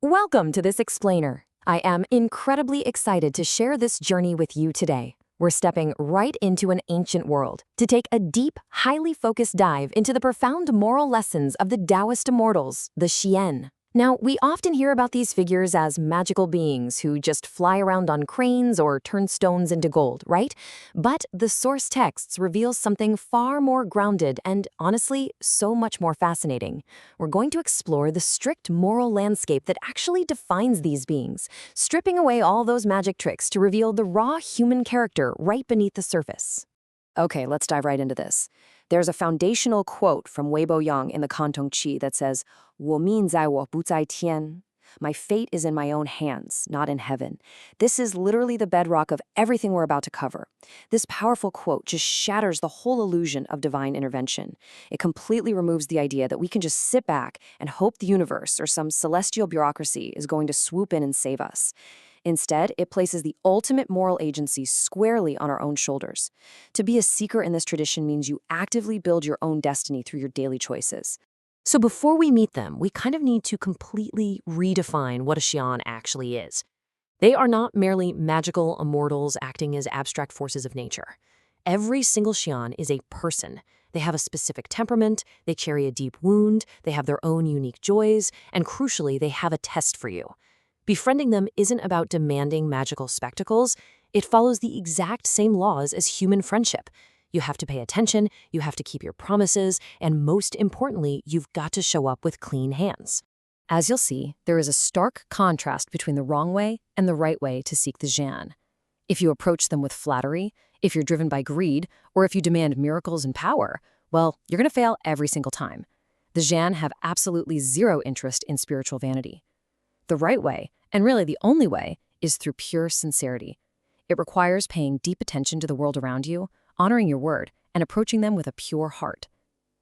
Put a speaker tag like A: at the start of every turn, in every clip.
A: Welcome to this explainer. I am incredibly excited to share this journey with you today. We're stepping right into an ancient world to take a deep, highly focused dive into the profound moral lessons of the Taoist immortals, the Xian. Now, we often hear about these figures as magical beings who just fly around on cranes or turn stones into gold, right? But the source texts reveal something far more grounded and, honestly, so much more fascinating. We're going to explore the strict moral landscape that actually defines these beings, stripping away all those magic tricks to reveal the raw human character right beneath the surface.
B: Okay, let's dive right into this. There's a foundational quote from Weibo Yang in the Kantong Qi that says, 我命在我不在天. My fate is in my own hands, not in heaven. This is literally the bedrock of everything we're about to cover. This powerful quote just shatters the whole illusion of divine intervention. It completely removes the idea that we can just sit back and hope the universe or some celestial bureaucracy is going to swoop in and save us. Instead, it places the ultimate moral agency squarely on our own shoulders. To be a seeker in this tradition means you actively build your own destiny through your daily choices.
A: So before we meet them, we kind of need to completely redefine what a Xian actually is. They are not merely magical immortals acting as abstract forces of nature. Every single Xian is a person. They have a specific temperament, they carry a deep wound, they have their own unique joys, and crucially, they have a test for you. Befriending them isn't about demanding magical spectacles. It follows the exact same laws as human friendship. You have to pay attention, you have to keep your promises, and most importantly, you've got to show up with clean hands. As you'll see, there is a stark contrast between the wrong way and the right way to seek the Xian. If you approach them with flattery, if you're driven by greed, or if you demand miracles and power, well, you're going to fail every single time. The Xian have absolutely zero interest in spiritual vanity. The right way, and really the only way, is through pure sincerity. It requires paying deep attention to the world around you, honoring your word, and approaching them with a pure heart.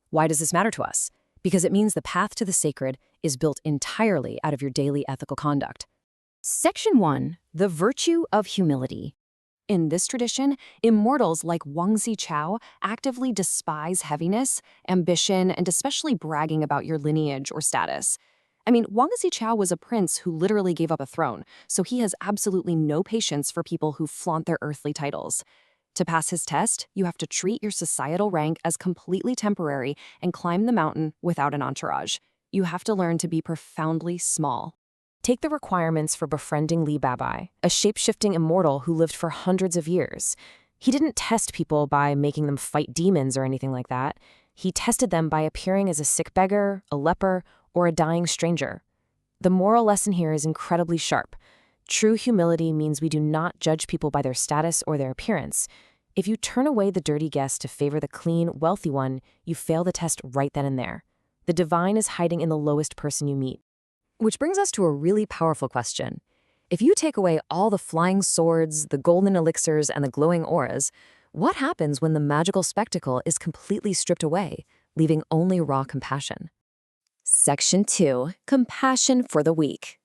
A: Why does this matter to us? Because it means the path to the sacred is built entirely out of your daily ethical conduct. Section 1. The Virtue of Humility. In this tradition, immortals like Wang Zichao actively despise heaviness, ambition, and especially bragging about your lineage or status. Wang Zichao was a prince who literally gave up a throne, so he has absolutely no patience for people who flaunt their earthly titles. To pass his test, you have to treat your societal rank as completely temporary and climb the mountain without an entourage. You have to learn to be profoundly small. Take the requirements for befriending Li Babai, a shape-shifting immortal who lived for hundreds of years. He didn't test people by making them fight demons or anything like that. He tested them by appearing as a sick beggar, a leper, or a dying stranger. The moral lesson here is incredibly sharp. True humility means we do not judge people by their status or their appearance. If you turn away the dirty guest to favor the clean, wealthy one, you fail the test right then and there. The divine is hiding in the lowest person you meet. Which brings us to a really powerful question. If you take away all the flying swords, the golden elixirs, and the glowing auras, what happens when the magical spectacle is completely stripped away, leaving only raw compassion? Section 2. Compassion for the weak.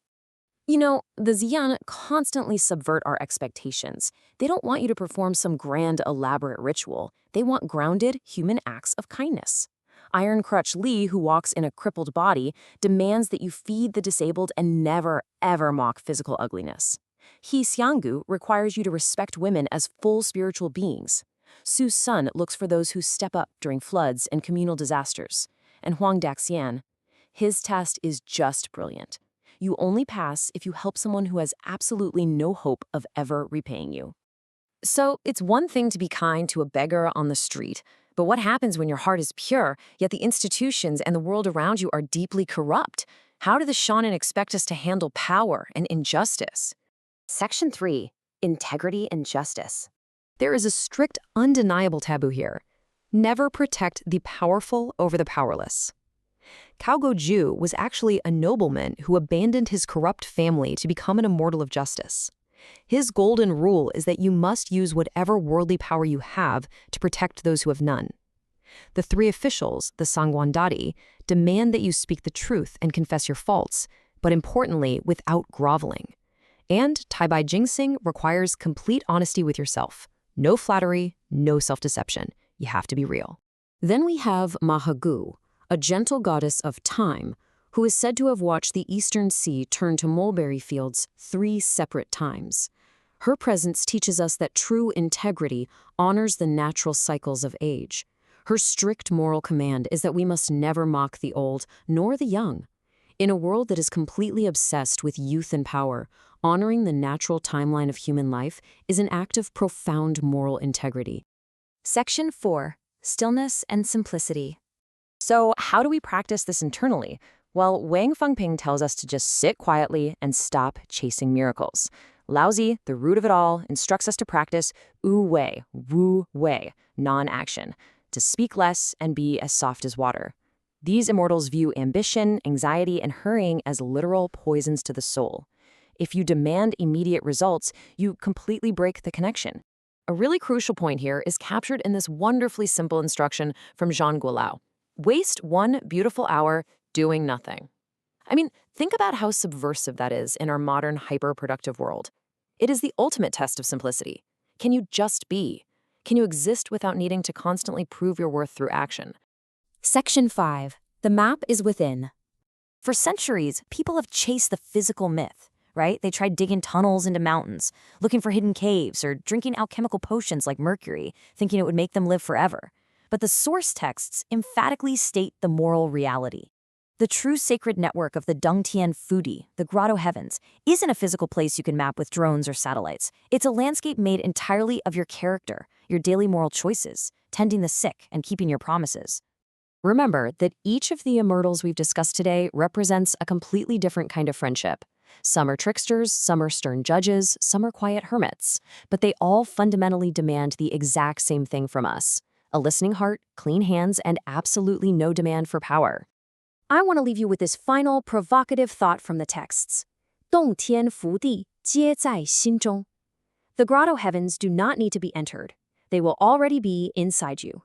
A: The Xian constantly subvert our expectations. They don't want you to perform some grand, elaborate ritual. They want grounded, human acts of kindness. Iron Crutch Li, who walks in a crippled body, demands that you feed the disabled and never, ever mock physical ugliness. He Xianggu requires you to respect women as full spiritual beings. Su Sun looks for those who step up during floods and communal disasters. And Huang Daxian, his test is just brilliant. You only pass if you help someone who has absolutely no hope of ever repaying you. So it's one thing to be kind to a beggar on the street, but what happens when your heart is pure, yet the institutions and the world around you are deeply corrupt? How do the Shonen expect us to handle power and injustice? Section 3. Integrity and Justice. There is a strict, undeniable taboo here. Never protect the powerful over the powerless. Cao Guoju was actually a nobleman who abandoned his corrupt family to become an immortal of justice. His golden rule is that you must use whatever worldly power you have to protect those who have none. The three officials, the Sangwandari, demand that you speak the truth and confess your faults, but importantly, without groveling. And Taibai Jingsing requires complete honesty with yourself. No flattery, no self-deception. You have to be real. Then we have Mahagu, a gentle goddess of time, who is said to have watched the Eastern Sea turn to mulberry fields 3 separate times. Her presence teaches us that true integrity honors the natural cycles of age. Her strict moral command is that we must never mock the old, nor the young. In a world that is completely obsessed with youth and power, honoring the natural timeline of human life is an act of profound moral integrity.
B: Section 4. Stillness and Simplicity. So, how do we practice this internally? Well, Wang Fengping tells us to just sit quietly and stop chasing miracles. Laozi, the root of it all, instructs us to practice wu wei, non-action, to speak less and be as soft as water. These immortals view ambition, anxiety, and hurrying as literal poisons to the soul. If you demand immediate results, you completely break the connection.
A: A really crucial point here is captured in this wonderfully simple instruction from Jean Guilao. Waste 1 beautiful hour doing nothing. I mean, think about how subversive that is in our modern hyper-productive world. It is the ultimate test of simplicity. Can you just be? Can you exist without needing to constantly prove your worth through action?
B: Section 5. The map is within. For centuries, people have chased the physical myth, right? They tried digging tunnels into mountains, looking for hidden caves, or drinking alchemical potions like mercury, thinking it would make them live forever. But the source texts emphatically state the moral reality. The true sacred network of the Dongtian Fudi, the grotto heavens, isn't a physical place you can map with drones or satellites. It's a landscape made entirely of your character, your daily moral choices, tending the sick, and keeping your promises.
A: Remember that each of the immortals we've discussed today represents a completely different kind of friendship. Some are tricksters, some are stern judges, some are quiet hermits, but they all fundamentally demand the exact same thing from us: a listening heart, clean hands, and absolutely no demand for power.
B: I want to leave you with this final provocative thought from the texts. 洞天福地皆在心中. The grotto heavens do not need to be entered. They will already be inside you.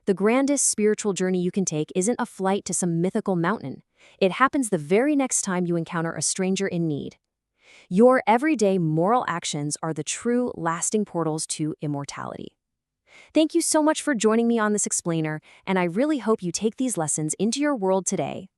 B: The grandest spiritual journey you can take isn't a flight to some mythical mountain. It happens the very next time you encounter a stranger in need. Your everyday moral actions are the true, lasting portals to immortality. Thank you so much for joining me on this explainer, and I really hope you take these lessons into your world today.